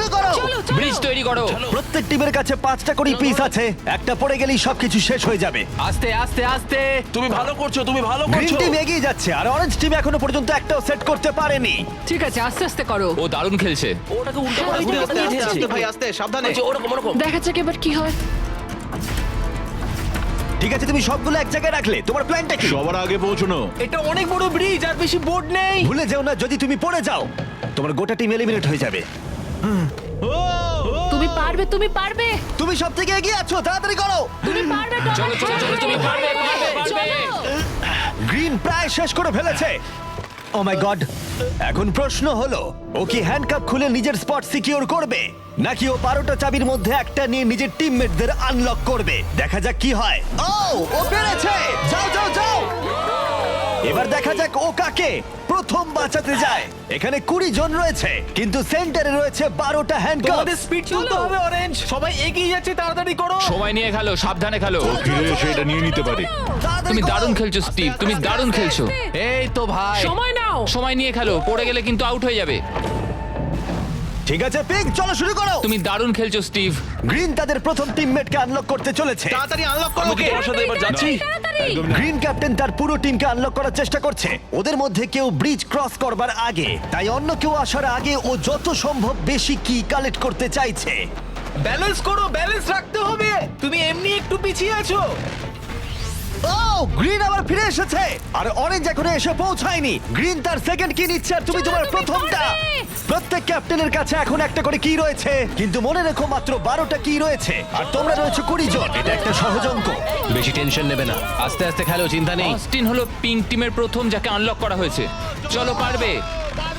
শুরু করো। ব্রিজ তৈরি করো। প্রত্যেক টিমের কাছে 5টা করে পিস আছে, একটা পড়ে গেলেই সবকিছু শেষ হয়ে যাবে। আস্তে আস্তে আস্তে। তুমি ভালো করছো, তুমি ভালো গ্রিন করছো। টিম এগিয়ে যাচ্ছে আর অরেঞ্জ টিম এখনো পর্যন্ত একটাও সেট করতে পারেনি। ঠিক আছে আস্তে আস্তে করো। ও দারুণ খেলছে। ওটাকে উল্টো করে ঘুরে আস্তে আস্তে আস্তে ভাই, আস্তে সাবধানে। ওরকম ওরকম। দেখা যাক এবার কি হয়। ঠিক আছে, তুমি সবগুলো এক জায়গায় রাখলে। তোমার প্ল্যানটা কি? সবার আগে পৌঁছানো। এটা অনেক বড় ব্রিজ আর বেশি বোর্ড নেই। ভুলে যেও না, যদি তুমি পড়ে যাও তোমার গোটা টিম এলিমিনেট হয়ে যাবে। তুমি পারবে, তুমি পারবে, তুমি সব থেকে এগিয়ে আছো, তাড়াতাড়ি করো। তুমি পারবে। চলো চলো চলো, তুমি পারবে পারবে পারবে। গ্রিন প্রায় শেষ করে ফেলেছে। ও মাই গড, এখন প্রশ্ন হলো ও কি হ্যান্ডকাপ খুলে নিজের স্পট সিকিউর করবে, নাকি ও 12টা চাবির মধ্যে একটা নিয়ে নিজের টিমমেটদের আনলক করবে। দেখা যাক কি হয়। ও পেরেছে। যাও যাও যাও। এবার দেখা যাক ও কাকে প্রথম বাঁচাতে যায়। এখানে 20 জন রয়েছে, কিন্তু সেন্টারে রয়েছে 12টা হ্যান্ডকাপ। তোমাদের স্পিড তুলতে হবে অরেঞ্জ। সবাই এগিয়ে যাচ্ছে, তাড়াতাড়ি করো। সময় নিয়ে খেলো, সাবধানে খেলো। ফিরে এসে এটা নিয়ে নিতে পারে। তুমি দারুণ খেলছো স্টিভ, তুমি দারুণ খেলছো। এই তো ভাই। সময় নাও। সময় নিয়ে খেলো, পড়ে গেলে কিন্তু আউট হয়ে যাবে। ঠিক আছে পিঙ্ক, চলো শুরু করো। তুমি দারুণ খেলছো স্টিভ। গ্রিন তাদের প্রথম টিমমেটকে আনলক করতে চলেছে। তাড়াতাড়ি আনলক করো। ওকে তোমার সাথে এবার যাচ্ছি। একদম না। গ্রিন ক্যাপ্টেন তার পুরো টিমকে আনলক করার চেষ্টা করছে। ওদের মধ্যে কেউ ব্রিজ ক্রস করবার আগে, তাই অন্য কেউ আসার আগে ও যত সম্ভব বেশি কি কালেক্ট করতে চাইছে। ব্যালেন্স করো, ব্যালেন্স রাখতে হবে। তুমি এমনি একটু পিছিয়ে আছো। গ্রিন আবার ফিরে এসেছে আর অরেঞ্জ এখনো এসে পৌঁছায়নি। গ্রিন তার সেকেন্ড কি নিচ্ছে আর তুমি চলো, তোমার তুমি প্রথমটা। পারবে। প্রত্যেক ক্যাপ্টেনের কাছে এখন একটা করে কি রয়েছে, কিন্তু মনে রেখো মাত্র 12টা কি রয়েছে আর তোমরা রয়েছে 20 জন। এটা একটা সহজ অঙ্ক। বেশি টেনশন নেবে না, আস্তে আস্তে খেলো, চিন্তা নেই। অস্টিন হলো পিঙ্ক টিমের প্রথম যাকে আনলক করা হয়েছে। চলো পারবে,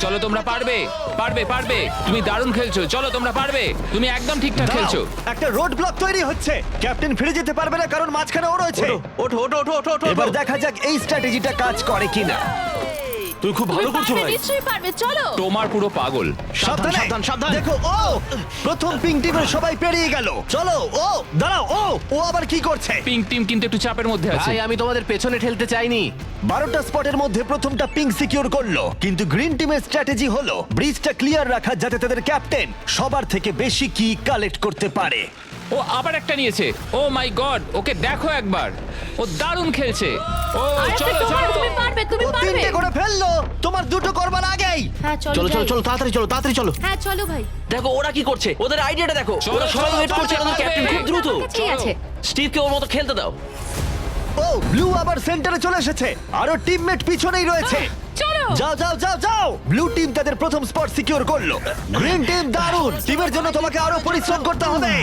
চলো তোমরা পারবে পারবে পারবে। তুমি দারুণ খেলছো, চলো তোমরা পারবে। তুমি একদম ঠিকঠাক দাঁড়াও, খেলছো। একটা রোড ব্লক তৈরি হচ্ছে। ক্যাপ্টেন ফিরে যেতে পারবে না কারণ মাঝখানে ও রয়েছে। ওঠো ওঠো ওঠো ওঠো ওঠো। এবার দেখা যাক এই স্ট্র্যাটেজিটা কাজ করে কিনা। তুই খুব ভালো করছো ভাই। নিশ্চয়ই পারবে, চলো। তোমার পুরো পাগল। সাবধানে, সাবধান, সাবধান। দেখো প্রথম পিঙ্ক টিমের সবাই পেরিয়ে গেল। চলো দাঁড়াও, ও আবার কি করছে? পিঙ্ক টিম কিন্তু একটু চাপের মধ্যে আছে। ভাই আমি তোমাদের পেছনে ঠেলতে চাইনি। 12টা স্পটের মধ্যে প্রথমটা পিঙ্ক সিকিউর করলো, কিন্তু গ্রিন টিমের স্ট্র্যাটেজি হলো ব্রিজটা ক্লিয়ার রাখা যাতে তাদের ক্যাপ্টেন সবার থেকে বেশি কি কালেক্ট করতে পারে। ও আবার একটা নিয়েছে। ও মাই গড, ওকে দেখো একবার, ও দারুণ খেলছে। ও আরেকটা চলো তোমার, চলো। তুমি পারবে, তুমি ও পারবে। 3টে করে ফেললো, তোমার 2টো করবার আগেই। হ্যাঁ চলো চলো চলো যাই। চলো, তাড়াতাড়ি চলো, তাড়াতাড়ি চলো। হ্যাঁ চলো ভাই। দেখো ওরা কি করছে, ওদের আইডিয়াটা দেখো। চলো, ওরা সবাই চলো, ওয়েট করছে, পারবে, আমাদের ক্যাপ্টেন পারবে। খুব দ্রুত। ঠিক আছে। স্টিভকে ওর মতো খেলতে দাও। ব্লু আবার সেন্টারে চলে এসেছে, আরো টিমমেট পিছনেই রয়েছে। চলো। যাও যাও যাও যাও। ব্লু টিম তাদের প্রথম স্পট সিকিউর করলো। গ্রিন টিম দারুণ। টিমের জন্য তোমাকে আরো পরিশ্রম করতে হবে।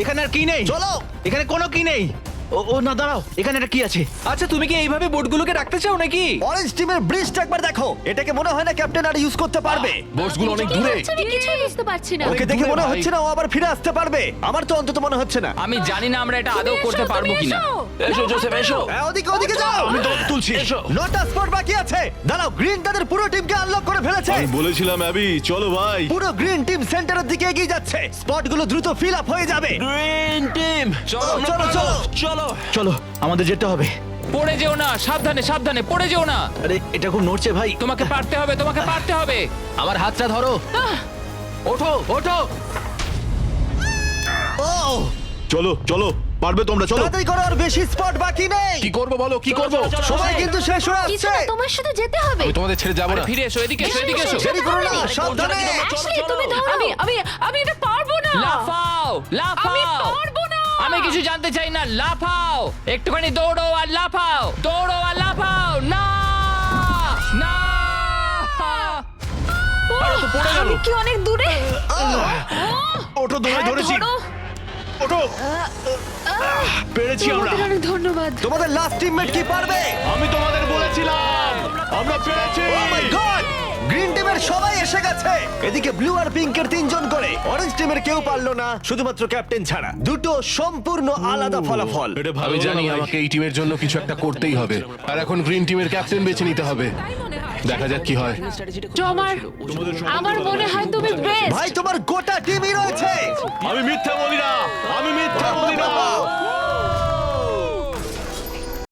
এখানে আর কি নেই? চলো। এখানে কোনো কি নেই। ও না, দাঁড়াও, এখানে একটা কি আছে? আচ্ছা তুমি কি এইভাবে বোর্ডগুলোকে রাখতে চাও নাকি? অরেঞ্জ টিমের ব্রিজটা একবার দেখো। এটাকে মনে হয় না ক্যাপ্টেন আর ইউজ করতে পারবে। বোর্ডসগুলো অনেক কি দূরে। হচ্ছে আমি কিছুই বুঝতে পারছি না। ওকে দেখে দূরে মনে ভাই। হচ্ছে না ও আবার ফিরে আসতে পারবে। আমার তো অন্তত মনে হচ্ছে না। আমি জানি না আমরা এটা আদৌ তুমি করতে এসো, পারবো তুমি কিনা। এসো। এসো জোসেফ এসো। হ্যাঁ, ওদিকে ওদিকে যাও। আমি তোমাকে তুলছি। এসো। 9টা স্পট বাকি আছে। দাঁড়াও, গ্রিন তাদের পুরো টিমকে আনলক করে ফেলেছে। আমি বলেছিলাম অ্যাবি, চলো ভাই। পুরো গ্রিন টিম সেন্টারের দিকে এগিয়ে যাচ্ছে। স্পটগুলো দ্রুত ফিল আপ হয়ে যাবে। গ্রিন টিম চলো, চলো চলো। চলো। চলো, আমাদের যেতে হবে। পড়ে যেও না, সাবধানে সাবধানে, পড়ে যেও না। আরে এটা খুব নড়ছে ভাই। তোমাকে পারতে হবে, তোমাকে পারতে হবে। আমার হাতটা ধরো। ওঠো ওঠো। ও চলো চলো, পারবে তোমরা, চলো। তাড়াতাড়ি করো, আর বেশি স্পট বাকি নেই। কি করবো বলো, কি করবো? সময় কিন্তু শেষ হয়ে কিছু আসছে। না, তোমার সাথে যেতে হবে। আমি তোমাদের ছেড়ে যাবো আরে না। ফিরে এসো, এদিকে এসো, এদিকে এসো। দেরি করো না, সাবধানে। অ্যাশলি তুমি দৌড়াও। আমি এটা পারবো না। লাফাও আমি লাফাও। পারবো না। আমি কিছু জানতে চাই না, লাফাও একটুখানি, দৌড়ো আর লাফাও, দৌড়ো আর লাফাও। না না। আমি কি অনেক দূরে? ওঠো, তোমায় হ্যাঁ, ধরেছি। ধরো। ওঠো। পেরেছি আমরা। তোমাদের অনেক ধন্যবাদ। তোমাদের লাস্ট টিমমেট কি পারবে? আমি তোমাদের বলেছিলাম, আমরা পেরেছি। ও মাই গড! গ্রিন টিমের সবাই এসে গেছে। এদিকে ব্লু আর পিঙ্কের 3 জন করে। অরেঞ্জ টিমের কেউ পারলো না, শুধুমাত্র ক্যাপ্টেন ছাড়া। দুটো সম্পূর্ণ আলাদা ফলাফল। এটা ভালো আমি জানি হলো ভাই। আমাকে এই টিমের জন্য কিছু একটা করতেই হবে, আর এখন গ্রিন টিমের ক্যাপ্টেন বেছে নিতে হবে। দেখা যাক কি হয়। আমার মনে হয় তুমি বেস্ট। ভাই, তোমার গোটা টিমই রয়েছে। আমি মিথ্যা বলি না, আমি মিথ্যা বলি না।